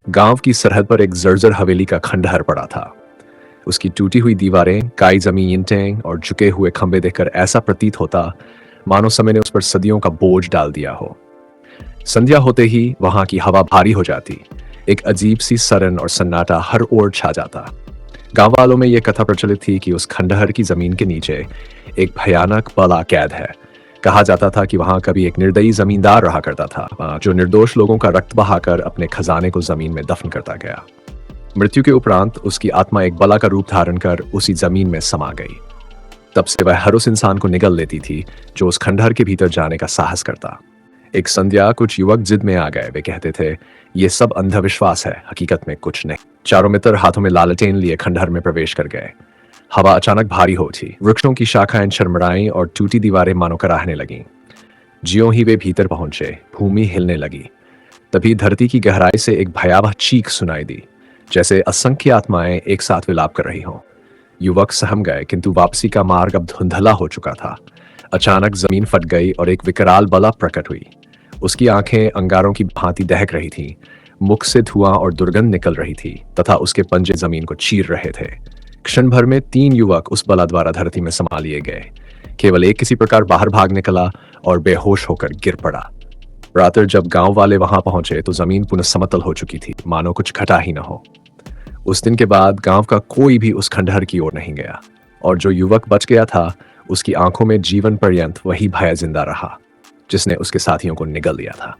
गांव की सरहद पर एक जर्जर हवेली का खंडहर पड़ा था। उसकी टूटी हुई दीवारें, काई जमी ईंटें और झुके हुए खंभे देखकर ऐसा प्रतीत होता मानो समय ने उस पर सदियों का बोझ डाल दिया हो। संध्या होते ही वहां की हवा भारी हो जाती। एक अजीब सी सरन और सन्नाटा हर ओर छा जाता। गांव वालों में यह कथा प्रचलित थी कि उस खंडहर की जमीन के नीचे एक भयानक बला कैद है। कहा जाता था कि वहां कभी एक निर्दयी जमींदार रहा करता था, जो निर्दोष लोगों का रक्त बहाकर अपने खजाने को जमीन में दफन करता गया। मृत्यु के उपरांत उसकी आत्मा एक बला का रूप धारण कर उसी जमीन में समा गई। तब से वह हर उस इंसान को निगल लेती थी जो उस खंडहर के भीतर जाने का साहस करता। एक संध्या कुछ युवक जिद में आ गए। वे कहते थे, ये सब अंधविश्वास है, हकीकत में कुछ नहीं। चारों मित्र हाथों में लालटेन लिए खंडहर में प्रवेश कर गए। हवा अचानक भारी हो उठी। वृक्षों की शाखाएं शर्मराईं और टूटी दीवारें मानो कराहने लगीं। ज्यों ही वे भीतर पहुंचे, भूमि हिलने लगी। तभी धरती की गहराई से एक भयावह चीख सुनाई दी, जैसे असंख्य आत्माएं एक साथ विलाप कर रही हों। युवक सहम गए, किंतु वापसी का मार्ग अब धुंधला हो चुका था। अचानक जमीन फट गई और एक विकराल बला प्रकट हुई। उसकी आंखें अंगारों की भांति दहक रही थीं, मुख से धुआं और दुर्गंध निकल रही थी तथा उसके पंजे जमीन को चीर रहे थे। क्षण भर में 3 युवक उस बला द्वारा धरती में समा लिए गए। केवल एक किसी प्रकार बाहर भाग निकला और बेहोश होकर गिर पड़ा। रात जब गांव वाले वहां पहुंचे तो जमीन पुनः समतल हो चुकी थी, मानो कुछ घटा ही न हो। उस दिन के बाद गांव का कोई भी उस खंडहर की ओर नहीं गया, और जो युवक बच गया था उसकी आंखों में जीवन पर्यंत वही भय जिंदा रहा जिसने उसके साथियों को निगल लिया था।